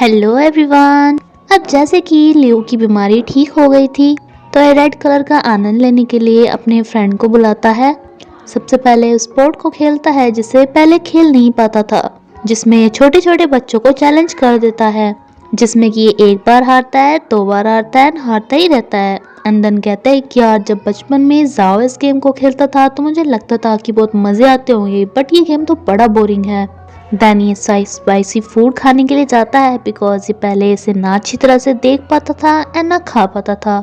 Hello everyone. अब जैसे कि लियो की बीमारी ठीक हो गई थी तो ये रेड कलर का आनंद लेने के लिए अपने फ्रेंड को बुलाता है। सबसे पहले उस स्पोर्ट को खेलता है जिसे पहले खेल नहीं पाता था, जिसमें छोटे छोटे बच्चों को चैलेंज कर देता है, जिसमें कि ये एक बार हारता है, दो बार हारता है, हारता ही रहता है। एंड देन कहता है कि यार जब बचपन में जाओ इस गेम को खेलता था तो मुझे लगता था कि बहुत मजे आते होंगे, बट ये गेम तो बड़ा बोरिंग है। देन ये स्पाइसी फूड खाने के लिए जाता है बिकॉज ये पहले इसे ना अच्छी तरह से देख पाता था एंड ना खा पाता था,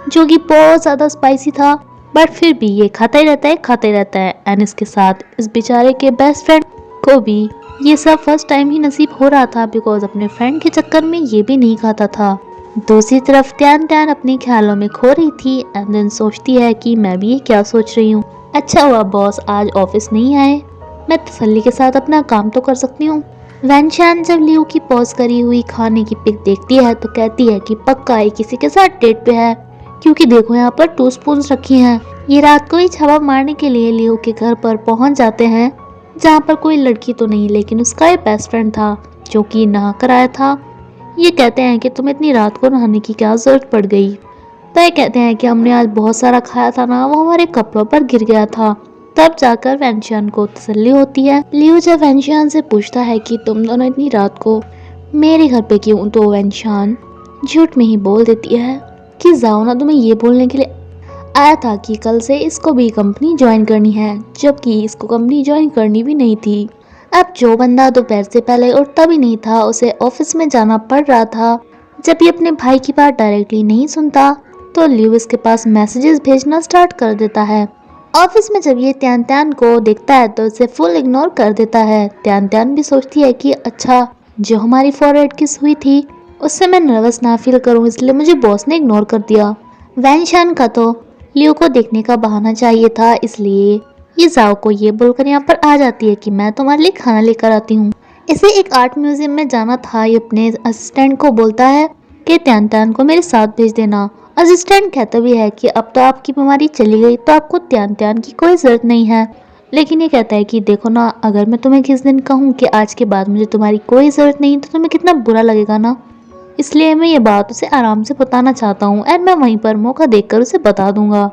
जो कि बहुत ज़्यादा स्पाइसी था। बट फिर भी ये खाता ही रहता है, खाता ही रहता है। एंड इसके साथ इस बेचारे के बेस्ट फ्रेंड को भी ये सब फर्स्ट टाइम ही नसीब हो रहा था बिकॉज अपने फ्रेंड के चक्कर में ये भी नहीं खाता था। दूसरी तरफ टैन टैन अपने ख्यालों में खो रही थी एंड देन सोचती है कि मैं भी ये क्या सोच रही हूँ। अच्छा हुआ बॉस आज ऑफिस नहीं आए, मैं तसल्ली के साथ अपना काम तो कर सकती हूँ। वैनशान जब लियो की पॉज करी हुई खाने की पिक देखती है तो कहती है कि पक्का ये किसी के साथ डेट पे है, क्योंकि देखो यहाँ पर 2 स्पून रखी हैं। ये रात को ही छापा मारने के लिए लियो के घर पर पहुंच जाते हैं, जहाँ पर कोई लड़की तो नहीं लेकिन उसका एक बेस्ट फ्रेंड था जो कि नहा कर आया था। ये कहते हैं कि तुम्हें इतनी रात को नहाने की क्या जरूरत पड़ गई। तो ये कहते हैं कि हमने आज बहुत सारा खाया था ना, वो हमारे कपड़ों पर गिर गया था। तब जाकर वैनशियान को तसल्ली होती है। लियो जब वैनशियान से पूछता है कि तुम दोनों इतनी रात को मेरे घर पे क्यों, तो वैनशियान झूठ में ही बोल देती है कि जाओ ना, तुम्हें ये बोलने के लिए आया था कि कल से इसको भी कंपनी ज्वाइन करनी है, जबकि इसको कंपनी ज्वाइन करनी भी नहीं थी। अब जो बंदा दोपहर से पहले उठता भी नहीं था उसे ऑफिस में जाना पड़ रहा था। जब ये अपने भाई की बात डायरेक्टली नहीं सुनता तो लियो इसके पास मैसेजेस भेजना स्टार्ट कर देता है। ऑफिस में जब ये त्यान त्यान को देखता है तो उसे फुल इग्नोर कर देता है। त्यान त्यान भी सोचती है कि अच्छा जो हमारी फॉरवर्ड किस हुई थी उससे मैं नर्वस ना फील करूं, इसलिए मुझे बॉस ने इग्नोर कर दिया। वैनशान का तो लियो को देखने का बहाना चाहिए था, इसलिए ये जाओ को ये बोलकर यहाँ पर आ जाती है कि मैं तुम्हारे लिए खाना लेकर आती हूँ। इसे एक आर्ट म्यूजियम में जाना था। ये अपने असिस्टेंट को बोलता है कि त्यान त्यान को मेरे साथ भेज देना। असिस्टेंट कहता भी है कि अब तो आपकी बीमारी चली गई तो आपको त्यान त्यान की कोई जरूरत नहीं है, लेकिन ये कहता है कि देखो ना, अगर मैं तुम्हें किस दिन कहूँ कि आज के बाद मुझे तुम्हारी कोई जरूरत नहीं तो तुम्हें कितना बुरा लगेगा ना, इसलिए मैं ये बात उसे आराम से बताना चाहता हूँ एंड मैं वहीं पर मौका देखकर उसे बता दूंगा।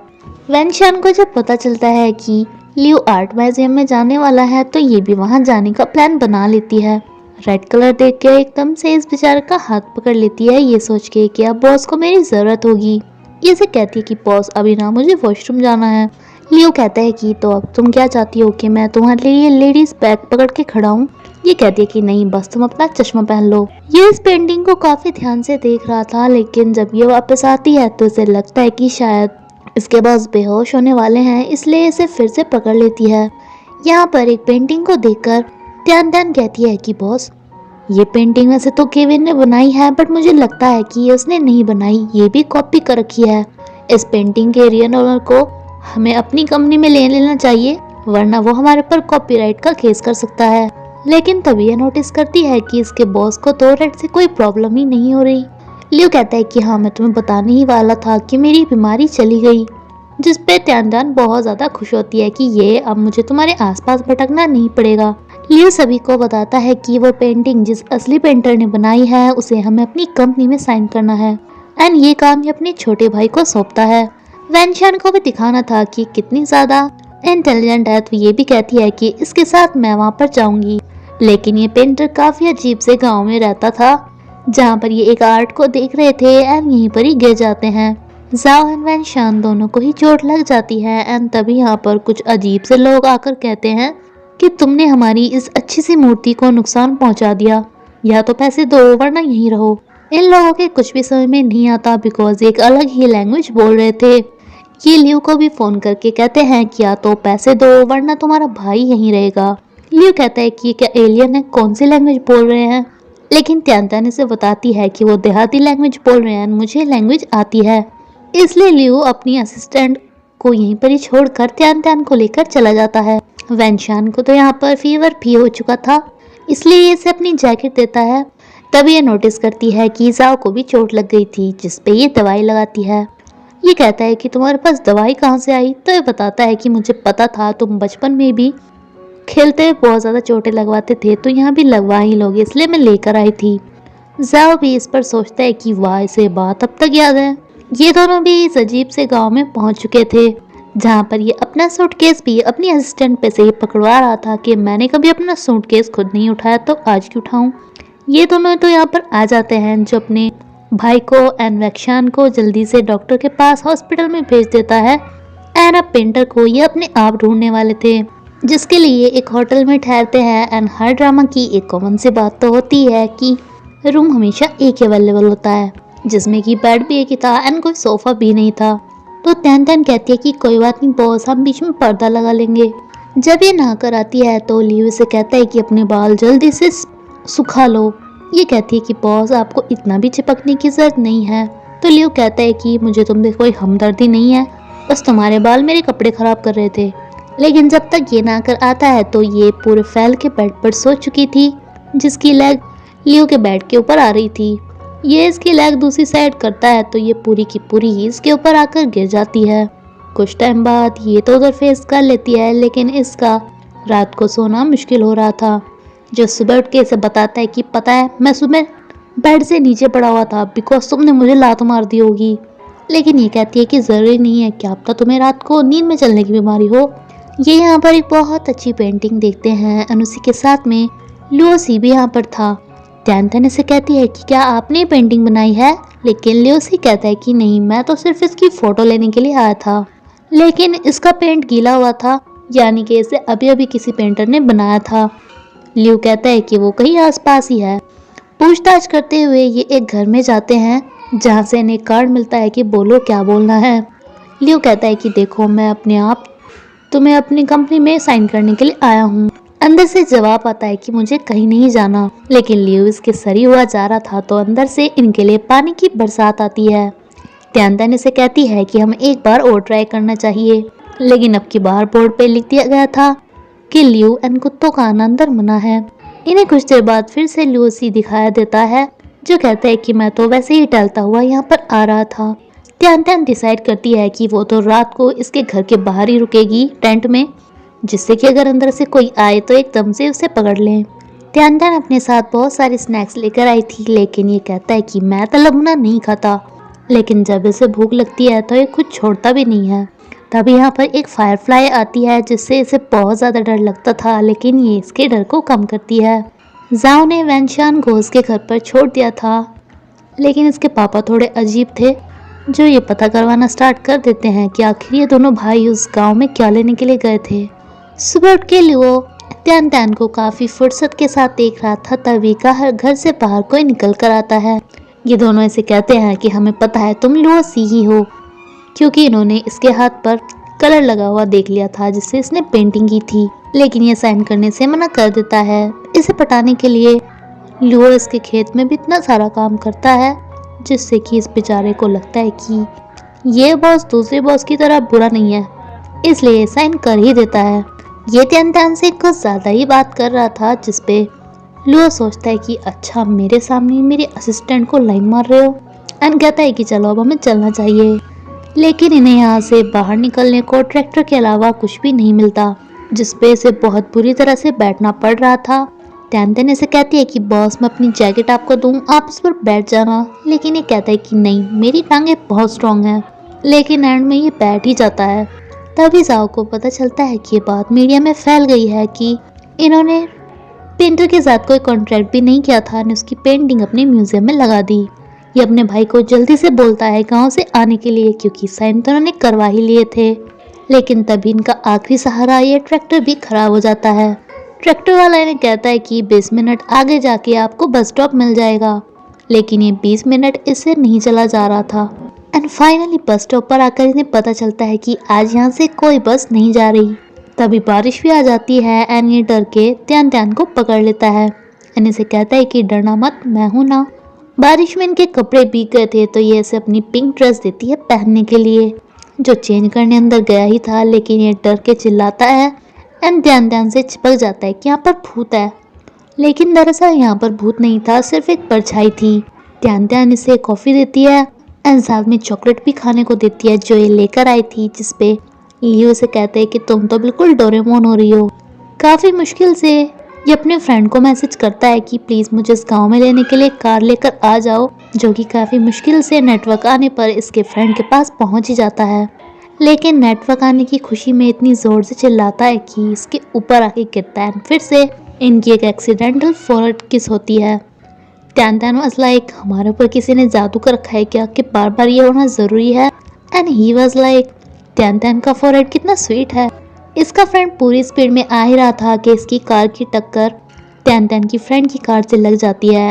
वैनशान को जब पता चलता है कि लियो आर्ट म्यूजियम में जाने वाला है तो ये भी वहां जाने का प्लान बना लेती है। रेड कलर देख के एकदम से इस बेचारे का हाथ पकड़ लेती है, ये सोच के कि अब बॉस को मेरी जरूरत होगी। ये से कहती है कि बॉस अभी ना मुझे वॉशरूम जाना है। लियो कहता है कि तो अब तुम क्या चाहती हो कि मैं तुम्हारे लिए लेडीज बैग पकड़ के खड़ा हूँ। ये कहती है कि नहीं, बस तुम अपना चश्मा पहन लो। ये इस पेंटिंग को काफी ध्यान से देख रहा था, लेकिन जब ये वापस आती है तो इसे लगता है कि शायद इसके बॉस बेहोश होने वाले हैं, इसलिए इसे फिर से पकड़ लेती है। यहाँ पर एक पेंटिंग को देखकर त्यान त्यान कहती है कि बॉस ये पेंटिंग वैसे तो केविन ने बनाई है, बट मुझे लगता है कि ये उसने नहीं बनाई, ये भी कॉपी कर रखी है। इस पेंटिंग के रियल ओनर को हमें अपनी कंपनी में ले लेना चाहिए, वरना वो हमारे पर कॉपीराइट का केस कर सकता है। लेकिन तभी ये नोटिस करती है कि इसके बॉस को तो रेड से कोई प्रॉब्लम ही नहीं हो रही। लियो कहता है कि हाँ, मैं तुम्हें बताने ही वाला था कि मेरी बीमारी चली गई, जिस पे त्यान त्यान बहुत ज्यादा खुश होती है कि ये अब मुझे तुम्हारे आसपास भटकना नहीं पड़ेगा। लियो सभी को बताता है कि वो पेंटिंग जिस असली पेंटर ने बनाई है उसे हमें अपनी कंपनी में साइन करना है एंड ये काम ये अपने छोटे भाई को सौंपता है। वैनशान को भी दिखाना था कि कितनी ज्यादा इंटेलिजेंट है, तो ये भी कहती है कि इसके साथ मैं वहाँ पर जाऊंगी। लेकिन ये पेंटर काफी अजीब से गाँव में रहता था, जहाँ पर ये एक आर्ट को देख रहे थे एंड यहीं पर ही गिर जाते हैं। जाओ एंड वैनशान दोनों को ही चोट लग जाती है एंड तभी यहाँ पर कुछ अजीब से लोग आकर कहते हैं कि तुमने हमारी इस अच्छी सी मूर्ति को नुकसान पहुंचा दिया, या तो पैसे दो वरना यहीं रहो। इन लोगों के कुछ भी समझ में नहीं आता बिकॉज एक अलग ही लैंग्वेज बोल रहे थे। ये लियो को भी फोन करके कहते हैं कि या तो पैसे दो वरना तुम्हारा भाई यहीं रहेगा। लियो कहता है कि क्या एलियन है, कौन सी लैंग्वेज बोल रहे हैं, लेकिन त्यान त्यान इसे बताती है कि वो देहाती लैंग्वेज बोल रहे हैं, मुझे लैंग्वेज आती है। इसलिए लियो अपनी असिस्टेंट को यहीं पर ही छोड़कर त्यान त्यान को लेकर चला जाता है। वैनशान को तो यहाँ पर फीवर भी हो चुका था, इसलिए इसे अपनी जैकेट देता है। तभी ये नोटिस करती है कि जाओ को भी चोट लग गई थी, जिस पे ये दवाई लगाती है। ये कहता है कि तुम्हारे पास दवाई कहाँ से आई, तो ये बताता है कि मुझे पता था तुम बचपन में भी खेलते हुए बहुत ज़्यादा चोटें लगवाते थे, तो यहाँ भी लगवा ही लोगे, इसलिए मैं लेकर आई थी। जाओ भी इस पर सोचता है कि वाह, इसे बात अब तक याद है। ये दोनों भी इस अजीब से गांव में पहुंच चुके थे जहां पर ये अपना सूटकेस भी अपनी असिस्टेंट पे से ही पकड़वा रहा था कि मैंने कभी अपना सूटकेस खुद नहीं उठाया तो आज क्यों उठाऊं। ये दोनों तो यहाँ पर आ जाते हैं जो अपने भाई को एंड वैक्शान को जल्दी से डॉक्टर के पास हॉस्पिटल में भेज देता है। एंड अब पेंटर को ये अपने आप ढूंढने वाले थे जिसके लिए एक होटल में ठहरते हैं। एंड हर ड्रामा की एक कॉमन सी बात तो होती है कि रूम हमेशा एक ही अवेलेबल होता है, जिसमें कि बेड भी एक ही था एंड कोई सोफा भी नहीं था। तो त्यान त्यान कहती है कि कोई बात नहीं बॉस, हम बीच में पर्दा लगा लेंगे। जब ये नहा कर आती है तो लियो से कहता है कि अपने बाल जल्दी से सुखा लो। ये कहती है कि बॉस आपको इतना भी चिपकने की जरूरत नहीं है। तो लियो कहता है कि मुझे तुमसे कोई हमदर्दी नहीं है, बस तुम्हारे बाल मेरे कपड़े खराब कर रहे थे। लेकिन जब तक ये नहा कर आता है तो ये पूरे फैल के बेड पर सो चुकी थी, जिसकी लेग लियो के बेड के ऊपर आ रही थी। ये इसकी लेग दूसरी साइड करता है तो ये पूरी की पूरी ही इसके ऊपर आकर गिर जाती है। कुछ टाइम बाद ये तो उधर फेस कर लेती है, लेकिन इसका रात को सोना मुश्किल हो रहा था। जो सुबह उठ के इसे बताता है कि पता है मैं सुबह बेड से नीचे पड़ा हुआ था बिकॉज तुमने मुझे लात मार दी होगी। लेकिन ये कहती है कि ज़रूरी नहीं है, क्या पता तुम्हें रात को नींद में चलने की बीमारी हो। ये यहाँ पर एक बहुत अच्छी पेंटिंग देखते हैं एंड उसी के साथ में लुओसी भी यहाँ पर था। त्यान त्यान इसे कहती है कि क्या आपने पेंटिंग बनाई है, लेकिन लियोसी कहता है कि नहीं, मैं तो सिर्फ इसकी फ़ोटो लेने के लिए आया था। लेकिन इसका पेंट गीला हुआ था, यानी कि इसे अभी अभी किसी पेंटर ने बनाया था। लियो कहता है कि वो कहीं आसपास ही है। पूछताछ करते हुए ये एक घर में जाते हैं जहाँ से इन्हें कार्ड मिलता है कि बोलो क्या बोलना है। लियो कहता है कि देखो मैं अपने आप तुम्हें अपनी कंपनी में साइन करने के लिए आया हूँ। अंदर से जवाब आता है कि मुझे कहीं नहीं जाना। लेकिन लियो इसके सरी हुआ जा रहा था तो अंदर से इनके लिए पानी की बरसात आती है। त्यान त्यान इसे कहती है कि हमें एक बार और ट्राई करना चाहिए, लेकिन अब की बार बोर्ड पे लिख दिया गया था कि लियो एंड कुत्तों का आना अंदर मना है। इन्हें कुछ देर बाद फिर से लुओसी दिखाया देता है जो कहता है कि मैं तो वैसे ही टहलता हुआ यहाँ पर आ रहा था। त्यान त्यान डिसाइड करती है कि वो तो रात को इसके घर के बाहर ही रुकेगी टेंट में, जिससे कि अगर अंदर से कोई आए तो एकदम से उसे पकड़ लें। त्यान त्यान अपने साथ बहुत सारे स्नैक्स लेकर आई थी, लेकिन ये कहता है कि मैं तलबना नहीं खाता। लेकिन जब इसे भूख लगती है तो ये कुछ छोड़ता भी नहीं है। तभी यहाँ पर एक फायरफ्लाई आती है जिससे इसे बहुत ज़्यादा डर लगता था, लेकिन ये इसके डर को कम करती है। जाओ ने वैनशान को उसके घर पर छोड़ दिया था, लेकिन इसके पापा थोड़े अजीब थे जो ये पता करवाना स्टार्ट कर देते हैं कि आखिर ये दोनों भाई उस गांव में क्या लेने के लिए गए थे। सुबह उठ के लियो त्यान त्यान को काफ़ी फुर्सत के साथ देख रहा था, तभी का घर से बाहर कोई निकल कर आता है। ये दोनों इसे कहते हैं कि हमें पता है तुम लुओसी ही हो, क्योंकि इन्होंने इसके हाथ पर कलर लगा हुआ देख लिया था जिससे इसने पेंटिंग की थी। लेकिन ये साइन करने से मना कर देता है। इसे पटाने के लिए लुओ इसके खेत में भी इतना सारा काम करता है जिससे कि इस बेचारे को लगता है कि ये बॉस दूसरे बॉस की तरह बुरा नहीं है, इसलिए साइन कर ही देता है। ये त्यान त्यान से कुछ ज़्यादा ही बात कर रहा था, जिसपे लुओ सोचता है कि अच्छा मेरे सामने मेरे असिस्टेंट को लाइन मार रहे हो, एंड कहता है कि चलो अब हमें चलना चाहिए। लेकिन इन्हें यहाँ से बाहर निकलने को ट्रैक्टर के अलावा कुछ भी नहीं मिलता, जिसपे इसे बहुत बुरी तरह से बैठना पड़ रहा था। त्यान त्यान इसे कहती है कि बॉस मैं अपनी जैकेट आपको दूं, आप उस पर बैठ जाना। लेकिन ये कहता है कि नहीं, मेरी टांगें बहुत स्ट्रॉन्ग हैं। लेकिन एंड में ये बैठ ही जाता है। तभी जाओ को पता चलता है कि ये बात मीडिया में फैल गई है कि इन्होंने पेंटर के साथ कोई कॉन्ट्रैक्ट भी नहीं किया था और उसकी पेंटिंग अपने म्यूजियम में लगा दी। ये अपने भाई को जल्दी से बोलता है गांव से आने के लिए, क्योंकि साइन तो उन्होंने करवा ही लिए थे। लेकिन तभी इनका आखिरी सहारा ये ट्रैक्टर भी खराब हो जाता है। ट्रैक्टर वाला इन्हें कहता है कि 20 मिनट आगे जाके आपको बस स्टॉप मिल जाएगा, लेकिन ये 20 मिनट इससे नहीं चला जा रहा था। एंड फाइनली बस स्टॉप पर आकर इन्हें पता चलता है कि आज यहाँ से कोई बस नहीं जा रही। तभी बारिश भी आ जाती है एंड ये डर के त्यान त्यान को पकड़ लेता है एंड इसे कहता है कि डरना मत, मैं हूँ ना। बारिश में इनके कपड़े भीग गए थे तो ये इसे अपनी पिंक ड्रेस देती है पहनने के लिए, जो चेंज करने अंदर गया ही था। लेकिन ये डर के चिल्लाता है एंड ध्यान ध्यान से चिपक जाता है कि यहाँ पर भूत है। लेकिन दरअसल यहाँ पर भूत नहीं था, सिर्फ एक परछाई थी। ध्यान ध्यान इसे कॉफ़ी देती है एंड साथ में चॉकलेट भी खाने को देती है जो ये लेकर आई थी, जिसपे लियो से कहते हैं कि तुम तो बिल्कुल डोरेमोन हो रही हो। काफ़ी मुश्किल से ये अपने फ्रेंड को मैसेज करता है कि प्लीज़ मुझे इस गांव में लेने के लिए कार लेकर आ जाओ, जो कि काफ़ी मुश्किल से नेटवर्क आने पर इसके फ्रेंड के पास पहुंच ही जाता है। लेकिन नेटवर्क आने की खुशी में इतनी ज़ोर से चिल्लाता है कि इसके ऊपर आके गिरता है। फिर से इनकी एक एक्सीडेंटल फॉरवर्ड किस होती है। त्यान त्यान वाज लाइक, हमारे ऊपर किसी ने जादू कर रखा है क्या कि बार बार ये होना ज़रूरी है। एंड ही वाज लाइक, त्यान त्यान का फॉरवर्ड कितना स्वीट है। इसका फ्रेंड पूरी स्पीड में आ ही रहा था कि इसकी कार की टक्कर त्यान त्यान की फ्रेंड की कार से लग जाती है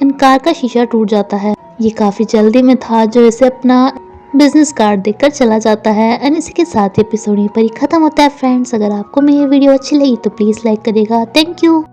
एंड कार का शीशा टूट जाता है। ये काफ़ी जल्दी में था जो इसे अपना बिजनेस कार्ड देकर चला जाता है। एंड इसी के साथ एपिसोड यहीं पर ही खत्म होता है फ्रेंड्स। अगर आपको मेरी वीडियो अच्छी लगी तो प्लीज़ लाइक करिएगा। Thank you.